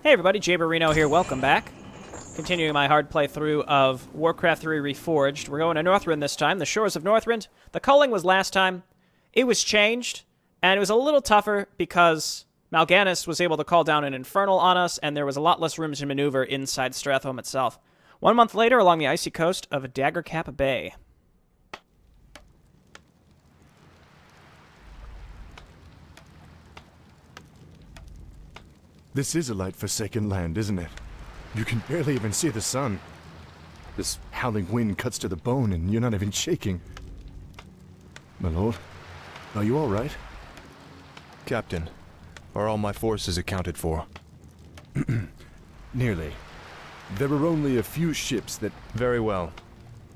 Hey everybody, Jay Barino here, welcome back. Continuing my hard playthrough of Warcraft 3 Reforged. We're going to Northrend this time, the shores of Northrend. The culling was last time. It was changed, and it was a little tougher because Mal'Ganis was able to call down an Infernal on us, and there was a lot less room to maneuver inside Stratholme itself. 1 month later, along the icy coast of Daggercap Bay. This is a light-forsaken land, isn't it? You can barely even see the sun. This howling wind cuts to the bone, and you're not even shaking. My lord, are you all right? Captain, are all my forces accounted for? Nearly. There were only a few ships that... Very well.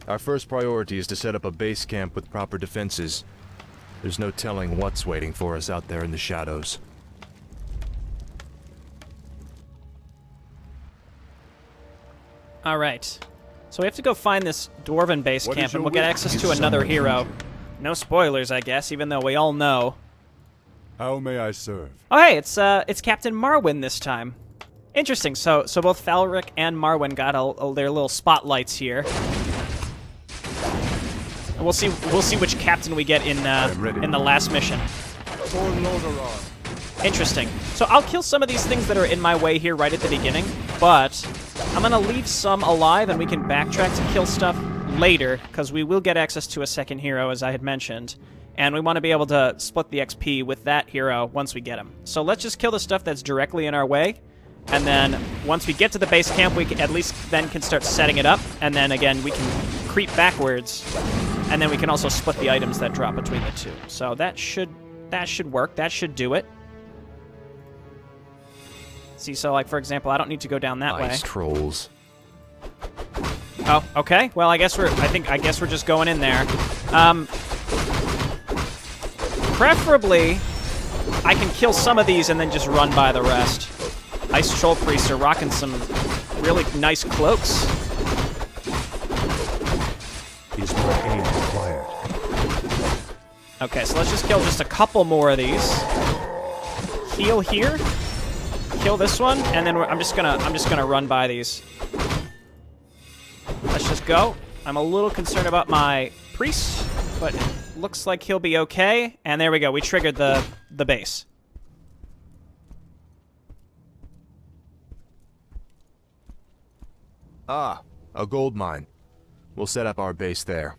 Our first priority is to set up a base camp with proper defenses. There's no telling what's waiting for us out there in the shadows. Alright. So we have to go find this Dwarven base camp, and we'll get access to another hero. No spoilers, I guess, even though we all know. How may I serve? Oh hey, it's Captain Marwyn this time. Interesting, so both Falric and Marwyn got their little spotlights here. And we'll see which captain we get in the last mission. For Lordaeron. Interesting. So I'll kill some of these things that are in my way here right at the beginning, but I'm going to leave some alive and we can backtrack to kill stuff later, because we will get access to a second hero, as I had mentioned, and we want to be able to split the XP with that hero once we get him. So let's just kill the stuff that's directly in our way, and then once we get to the base camp, we can, at least then can start setting it up, and then again we can creep backwards, and then we can also split the items that drop between the two. So that should work. That should do it. See, so like for example, I don't need to go down that way. Ice trolls. Oh, okay. Well, I guess we're just going in there. Preferably, I can kill some of these and then just run by the rest. Ice troll priests are rocking some really nice cloaks. Is more aim required? Okay, so let's just kill just a couple more of these. Heal here. Kill this one, and then I'm just gonna run by these. Let's just go. I'm a little concerned about my priest, but it looks like he'll be okay. And there we go. We triggered the base. Ah, a gold mine. We'll set up our base there.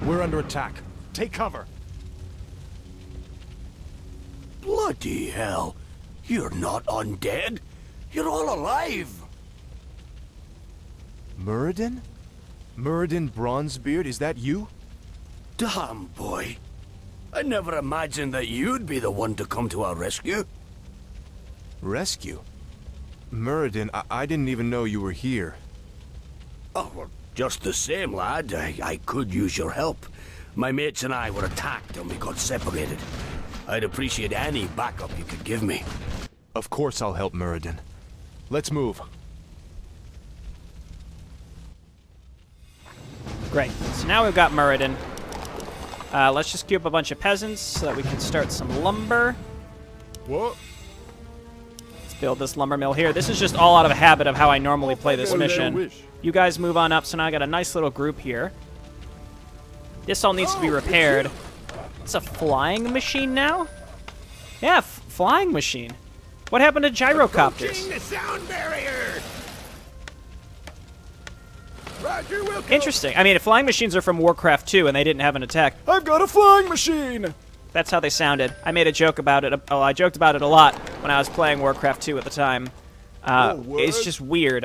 We're under attack. Take cover. Bloody hell. You're not undead. You're all alive. Muradin? Muradin Bronzebeard, is that you? Damn, boy. I never imagined that you'd be the one to come to our rescue. Rescue? Muradin, I didn't even know you were here. Oh, well, just the same, lad. I could use your help. My mates and I were attacked and we got separated. I'd appreciate any backup you could give me. Of course I'll help Muradin. Let's move. Great. So now we've got Muradin. Let's just queue up a bunch of peasants so that we can start some lumber. What? Let's build this lumber mill here. This is just all out of habit of how I normally play this mission. You guys move on up, so now I got a nice little group here. This all needs to be repaired. It's a flying machine now? Yeah, flying machine. What happened to gyrocopters? The sound barrier. Roger, Interesting. I mean, flying machines are from Warcraft 2, and they didn't have an attack. I've got a flying machine! That's how they sounded. I made a joke about it. Oh, I joked about it a lot when I was playing Warcraft 2 at the time. It's just weird.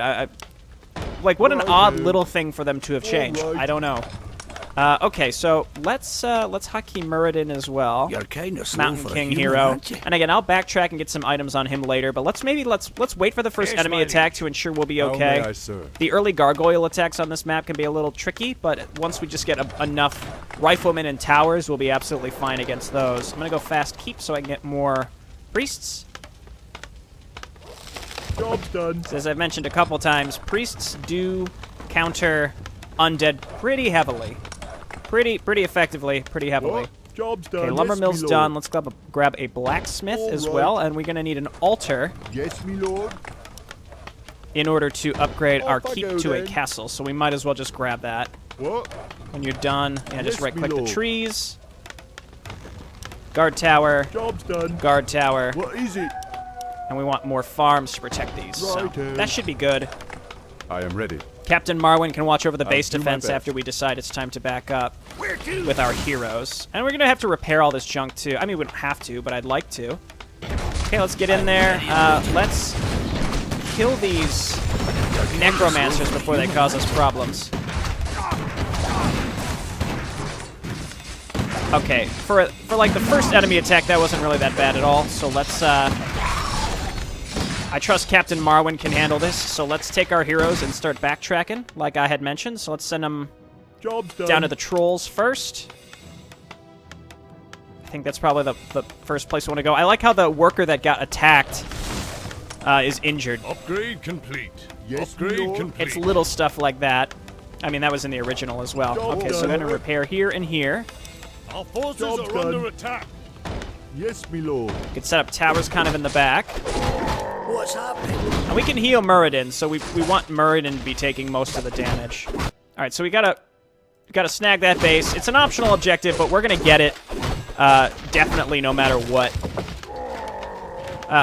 Like, what an odd little thing for them to have changed. I don't know. Okay, so let's hotkey Muradin as well. You're kind of slow Mountain for King a human, hero. aren't you? And again, I'll backtrack and get some items on him later, but let's wait for the first enemy attack to ensure we'll be okay. How may I serve? The early gargoyle attacks on this map can be a little tricky, but once we just get enough riflemen and towers, we'll be absolutely fine against those. I'm gonna go fast keep so I can get more priests. Job's done. So as I've mentioned a couple times, priests do counter undead pretty heavily. Pretty effectively, pretty heavily. Job's done. Okay, lumber Yes, mill's me done. lord. Let's grab a blacksmith All as right. well, and we're going to need an altar Yes, me lord. in order to upgrade our Off I keep go, to a then. castle, so we might as well just grab that. What? When you're done, yeah, just Yes, right-click me the lord. trees. Guard tower, Job's done. guard tower, What is it? and we want more farms to protect these. So Righto. that should be good. I am ready. Captain Marwyn can watch over the base do my defense best. after we decide it's time to back up Where to? with our heroes. And we're going to have to repair all this junk, too. I mean, we don't have to, but I'd like to. Okay, let's get in there. Let's kill these necromancers before they cause us problems. Okay, for like the first enemy attack, that wasn't really that bad at all. So let's, I trust Captain Marwyn can handle this. So let's take our heroes and start backtracking, like I had mentioned. So let's send them Job's done. down to the trolls first. I think that's probably the first place we want to go. I like how the worker that got attacked is injured. Upgrade complete. Yes, Upgrade lord. complete. It's little stuff like that. I mean, that was in the original as well. Job Okay, so we're done. going to repair here and here. Our forces Job are done. under attack. Yes, me lord. We can set up towers kind of in the back. What's happening? And we can heal Muradin, so we want Muradin to be taking most of the damage. All right, so we gotta snag that base. It's an optional objective, but we're gonna get it definitely no matter what.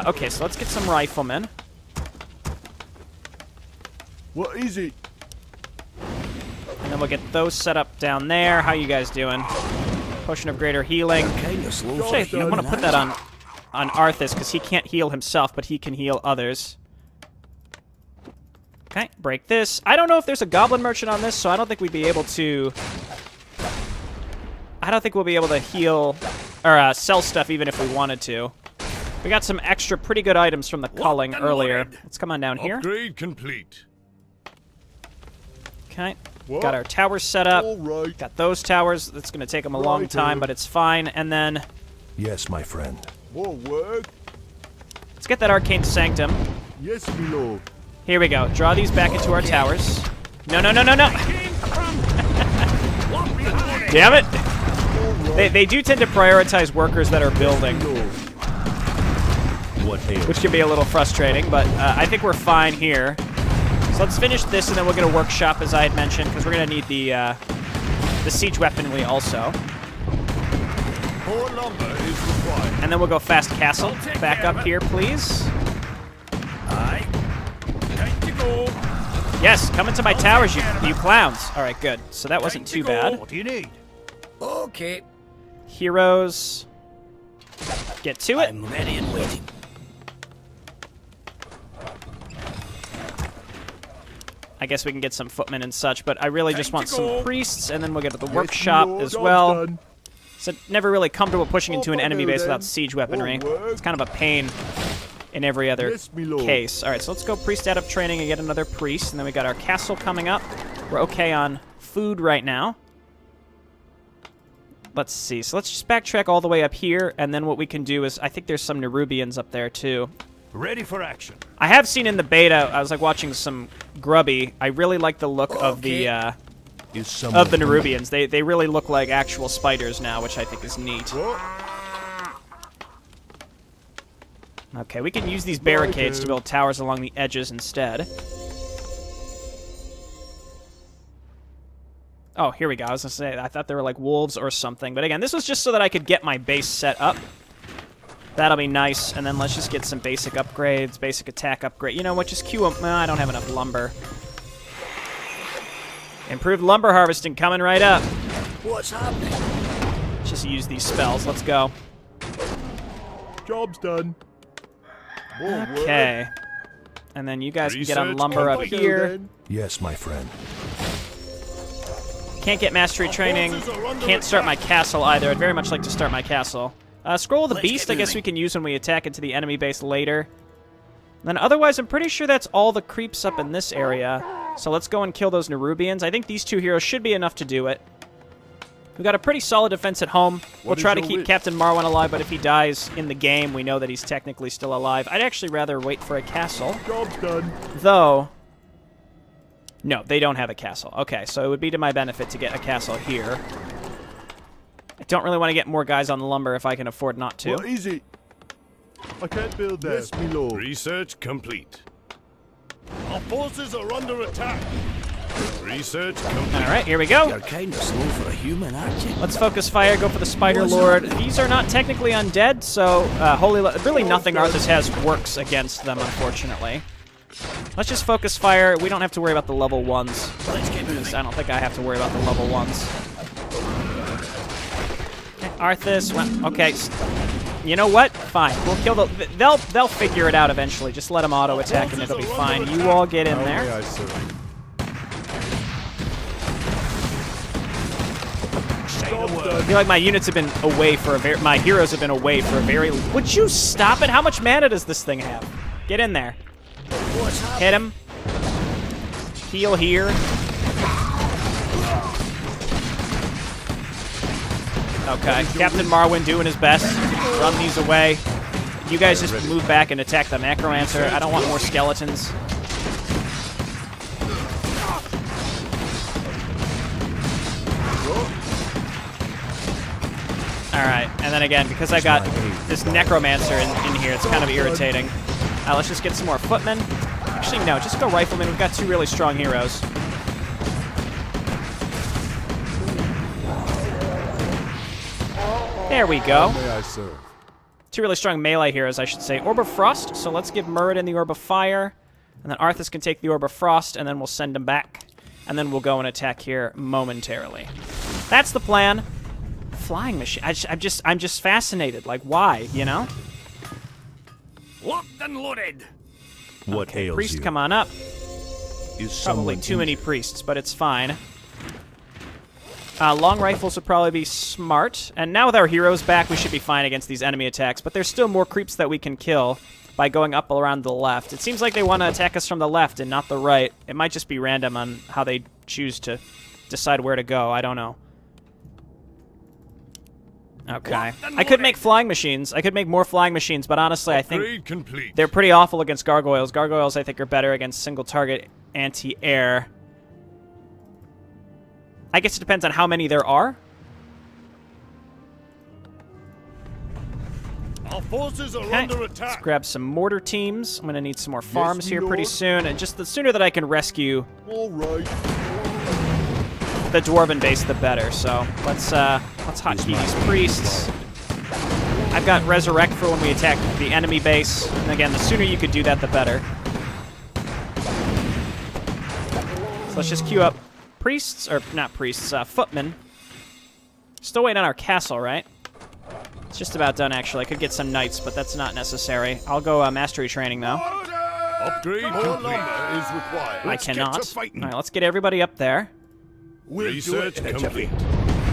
Okay, so let's get some riflemen. What is it? And then we'll get those set up down there. How you guys doing? Potion of greater healing. Kind of slow. Actually, I want to put that on Arthas, because he can't heal himself, but he can heal others. Okay, break this. I don't know if there's a goblin merchant on this, so I don't think we'd be able to... I don't think we'll be able to heal or sell stuff even if we wanted to. We got some extra pretty good items from the culling the earlier. Lord? Let's come on down here. Upgrade complete. Okay. What? Got our towers set up. All right. Got those towers. That's going to take them a long Righto. time, but it's fine. And then Yes, my friend. More work. let's get that arcane sanctum. Yes, me lord. Here we go. Draw these back into our towers. No, no, no, no, no. Damn it. They do tend to prioritize workers that are building, Lord. What ails? which can be a little frustrating, but I think we're fine here. So let's finish this, and then we'll get a workshop, as I had mentioned, because we're going to need the siege weaponry also. More lumber is required. And then we'll go fast castle. I'll take Back care up of it. here, please. Aye. Time to go. Yes, come into my towers, you clowns. All right, good. So that wasn't Time to too go. bad. What do you need? Okay, Heroes. Get to it. I'm ready and waiting. I guess we can get some footmen and such, but I really just Time want to some go. priests, and then we'll get to the Yes, workshop me lord. as Job's well. done. So never really comfortable pushing into an Off I enemy go, base then. without siege weaponry. More work. It's kind of a pain in every other Yes, me lord. case. All right, so let's go priest out of training and get another priest, and then we got our castle coming up. We're okay on food right now. Let's see. So let's just backtrack all the way up here, and then what we can do is I think there's some nerubians up there too. Ready for action. I have seen in the beta. I was like watching some grubby. I really like the look of the Is someone of the nerubians. They really look like actual spiders now, which I think is neat. What? Okay, we can use these barricades to build towers along the edges instead. Oh, here we go. I was going to say, I thought they were like wolves or something. But again, this was just so that I could get my base set up. That'll be nice. And then let's just get some basic upgrades, basic attack upgrade. You know what, just queue them. Well, I don't have enough lumber. Improved lumber harvesting coming right up. What's happening? Let's just use these spells. Let's go. Job's done. More work. Okay. And then you guys can get on Research lumber up Off I go, here. then. Yes, my friend. Can't get mastery training. forces are under Can't start my attack. castle either. I'd very much like to start my castle. Scroll of the Let's Beast, get I guess moving. we can use when we attack into the enemy base later. Then otherwise, I'm pretty sure that's all the creeps up in this area. So let's go and kill those Nerubians. I think these two heroes should be enough to do it. We've got a pretty solid defense at home. We'll What is try to your keep wish? Captain Marwyn alive, but if he dies in the game, we know that he's technically still alive. I'd actually rather wait for a castle. Job's done. Though... No, they don't have a castle. Okay, so it would be to my benefit to get a castle here. I don't really want to get more guys on the lumber if I can afford not to. What is it? I can't build that. Yes, my lord. Research complete. Our forces are under attack. Research complete. Alright, here we go. You're kind of slow for a human, aren't you? Let's focus fire, go for the Spider Lord. These are not technically undead, so really nothing Arthas has works against them, unfortunately. Let's just focus fire. We don't have to worry about the level 1s. Let's get moving. I don't think I have to worry about the level 1s. Okay, Arthas, well, okay. You know what? Fine. We'll kill the... They'll figure it out eventually. Just let them auto-attack and it'll be fine. You all get in there. I feel like my units have been away for a my heroes have been away for a very... Would you stop it? How much mana does this thing have? Get in there. Hit him. Heal here. Okay. Captain Marwyn doing his best. Run these away. You guys just move back and attack the Necromancer. I don't want more skeletons. Alright, and then again, because I got this Necromancer in here, it's kind of irritating. Let's just get some more footmen. Actually, no, just go riflemen. We've got 2 really strong heroes. There we go. 2 really strong melee heroes, I should say. Orb of Frost, so let's give Muradin the Orb of Fire, and then Arthas can take the Orb of Frost, and then we'll send him back, and then we'll go and attack here momentarily. That's the plan. Flying machine. I'm just fascinated. Like, why? You know? Locked and loaded. What ails Priest, you? come on up. Is Probably someone too many priests, but it's fine. Long rifles would probably be smart. And now with our heroes back, we should be fine against these enemy attacks. But there's still more creeps that we can kill by going up around the left. It seems like they want to attack us from the left and not the right. It might just be random on how they choose to decide where to go. I don't know. Okay. I could make flying machines. I could make more flying machines, but honestly, I think they're pretty awful against gargoyles. Gargoyles, I think, are better against single-target anti-air. I guess it depends on how many there are. Our forces are under attack. Let's grab some mortar teams. I'm going to need some more farms here pretty soon, and just the sooner that I can rescue the dwarven base, the better. So let's hotkey these priests. I've got resurrect for when we attack the enemy base, and again, the sooner you could do that, the better. So let's just queue up priests, or not priests, footmen. Still waiting on our castle, right? It's just about done, actually. I could get some knights, but that's not necessary. I'll go mastery training, though. Upgrade complete is required. I cannot. All right, let's get everybody up there. Research complete.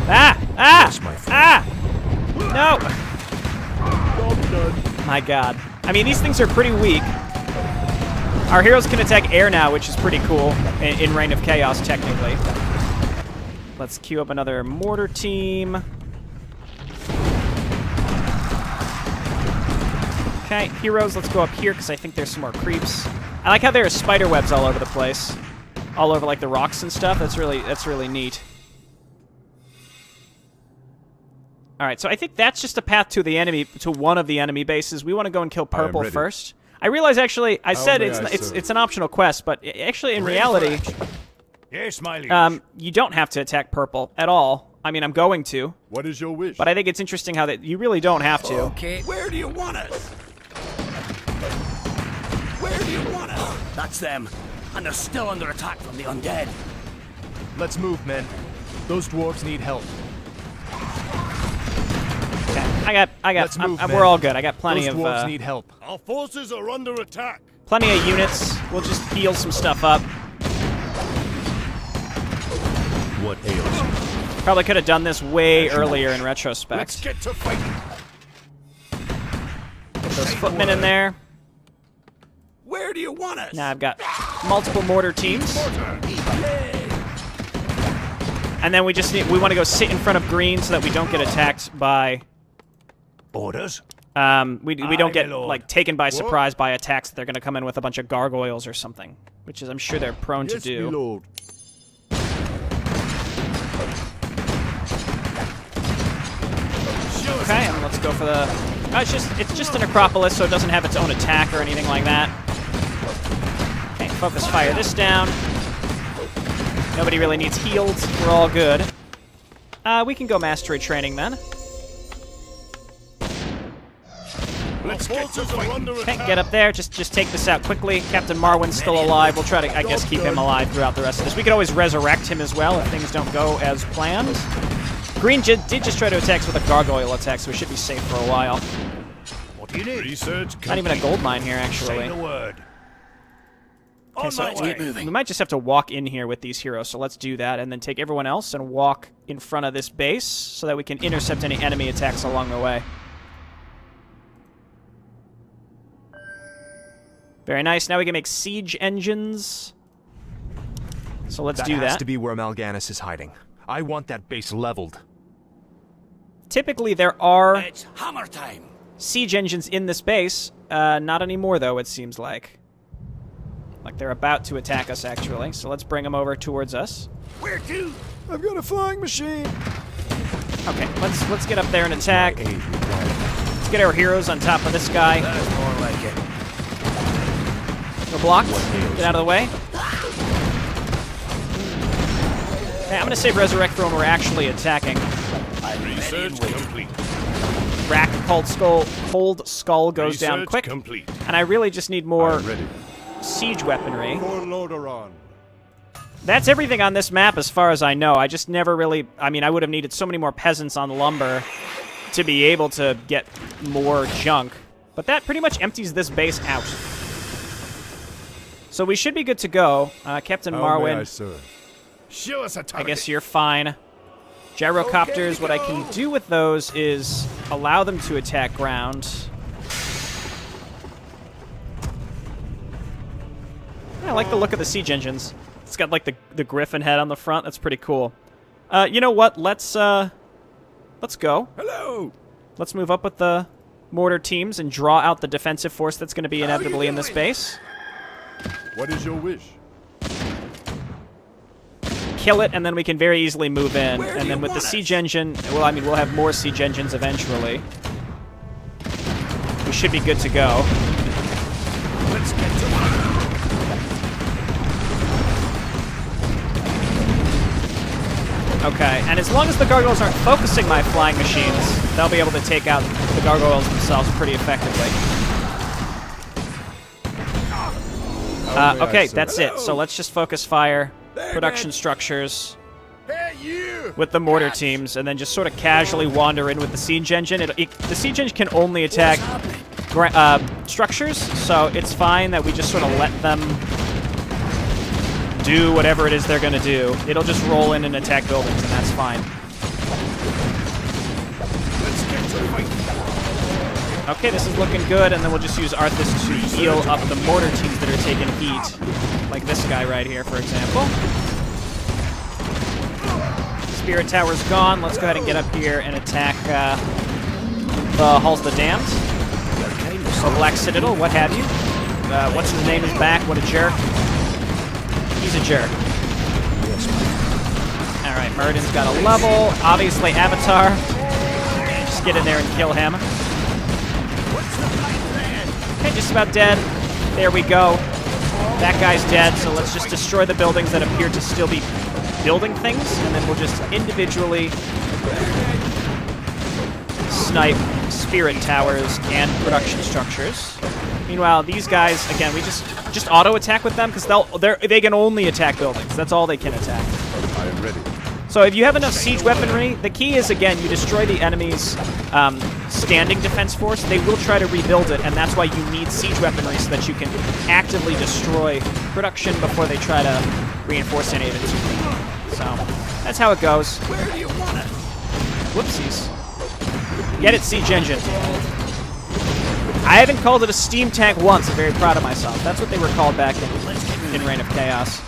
Ah! Ah! Yes, my friend. Ah! No! My god. I mean, these things are pretty weak. Our heroes can attack air now, which is pretty cool in Reign of Chaos, technically. Let's queue up another mortar team. Okay, heroes, let's go up here, because I think there's some more creeps. I like how there are spider webs all over the place. All over, like, the rocks and stuff. That's really neat. Alright, so I think that's just a path to the enemy, to one of the enemy bases. We want to go and kill purple first. I realize, actually, I said it's an optional quest, but actually, in reality, yes, my liege. You don't have to attack purple at all. I mean, I'm going to. What is your wish? But I think it's interesting how that you really don't have to. Okay, where do you want us? Where do you want us? That's them. And they're still under attack from the undead. Let's move, men. Those dwarves need help. Okay, we're all good. I got plenty Those of dwarves need help. Our forces are under attack. plenty of units. We'll just heal some stuff up. What ails you? Probably could have done this way earlier in retrospect. Let's get to fighting. Get those footmen in there. Where do you want us? Now I've got multiple mortar teams. And then we want to go sit in front of green so that we don't get attacked by... Orders? We don't get, like, taken by surprise by attacks that they're going to come in with a bunch of gargoyles or something. Which is, I'm sure they're prone to do. Yes, my lord. Okay, and let's go for the... it's just an Acropolis, so it doesn't have its own attack or anything like that. Okay, focus fire this down. Nobody really needs heals. We're all good. We can go mastery training then. Let's forces are under Okay, attack. get up there. Just take this out quickly. Captain Marwin's still alive. We'll try to, I guess, keep him alive throughout the rest of this. We could always resurrect him as well if things don't go as planned. Green did just try to attack us with a gargoyle attack, so we should be safe for a while. What do you need? Research Not even a gold mine here, Say actually. the word. Okay, On so my way. we might just have to walk in here with these heroes, so let's do that, and then take everyone else and walk in front of this base so that we can intercept any enemy attacks along the way. Very nice. Now we can make siege engines. So let's do That has that. to be where Mal'Ganis is hiding. I want that base leveled. Typically, there are It's hammer time. siege engines in this base. Not anymore, though, it seems like. Like they're about to attack us, actually. So let's bring them over towards us. Where to? I've got a flying machine. Okay, let's get up there and attack. Let's get our heroes on top of this guy. That's more like it. We're blocked. Get out of the way. Okay, I'm gonna save Resurrect for when we're actually attacking. Research complete. Rack Cold Skull goes down Research quick. complete. And I really just need more Ready. siege weaponry. For Lordaeron. That's everything on this map as far as I know. I just never really... I mean, I would have needed so many more peasants on lumber to be able to get more junk. But that pretty much empties this base out. So we should be good to go. Captain Marwin, Show us a I target. guess you're fine. Gyrocopters, what I can do with those is allow them to attack ground. I like the look of the siege engines. It's got like the griffin head on the front. That's pretty cool. You know what? Let's go. Hello. Let's move up with the mortar teams and draw out the defensive force that's going to be inevitably in this base. What is your wish? Kill it, and then we can very easily move in. And then with the siege engine, well, I mean, we'll have more siege engines eventually. We should be good to go. Let's get to work. Okay, and as long as the gargoyles aren't focusing my flying machines, they'll be able to take out the gargoyles themselves pretty effectively. Okay, that's it. So let's just focus fire, production structures with the mortar teams, and then just sort of casually wander in with the siege engine. The siege engine can only attack structures, so it's fine that we just sort of let them do whatever it is they're going to do. It'll just roll in and attack buildings, and that's fine. Okay, this is looking good, and then we'll just use Arthas to heal up the mortar teams that are taking heat. Like this guy right here, for example. Spirit Tower's gone. Let's go ahead and get up here and attack the Halls of the Damned. Or Black Citadel, what have you. What's his name is back, what a jerk. He's a jerk. Alright, Muradin's got a level. Obviously, Avatar. Just get in there and kill him. Okay, just about dead. There we go. That guy's dead, so let's just destroy the buildings that appear to still be building things, and then we'll just individually snipe spirit towers and production structures. Meanwhile, these guys, again, we just auto-attack with them, because they can only attack buildings. That's all they can attack. I am ready. So if you have enough siege weaponry, the key is, again, you destroy the enemy's standing defense force. They will try to rebuild it, and that's why you need siege weaponry, so that you can actively destroy production before they try to reinforce any of it. So that's how it goes. Where do you want it? Whoopsies. Get it, siege engine. I haven't called it a steam tank once. I'm very proud of myself. That's what they were called back in Reign of Chaos.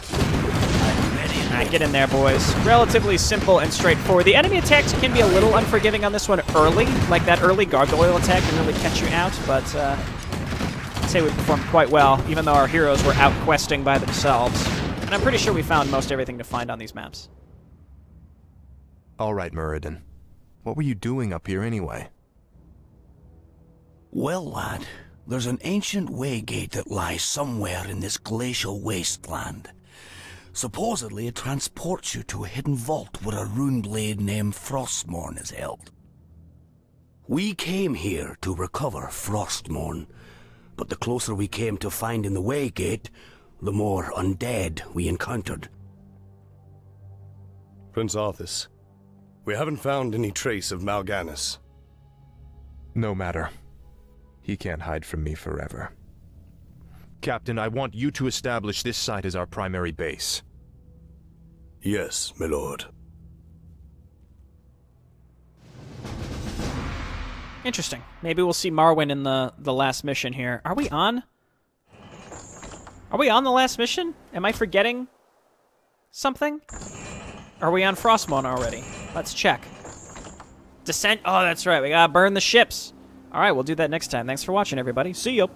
Alright, get in there, boys. Relatively simple and straightforward. The enemy attacks can be a little unforgiving on this one early. Like that early gargoyle attack can really catch you out, but I'd say we performed quite well, even though our heroes were out questing by themselves. And I'm pretty sure we found most everything to find on these maps. All right, Muradin. What were you doing up here anyway? Well, lad, there's an ancient waygate that lies somewhere in this glacial wasteland. Supposedly it transports you to a hidden vault where a rune blade named Frostmourne is held. We came here to recover Frostmourne, but the closer we came to finding the waygate, the more undead we encountered. Prince Arthas, we haven't found any trace of Mal'Ganis. No matter. He can't hide from me forever. Captain, I want you to establish this site as our primary base. Yes, my lord. Interesting. Maybe we'll see Marwyn in the last mission here. Are we on? Are we on the last mission? Am I forgetting something? Are we on Frostmourne already? Let's check. Descent. Oh, that's right. We gotta burn the ships. All right, we'll do that next time. Thanks for watching, everybody. See you.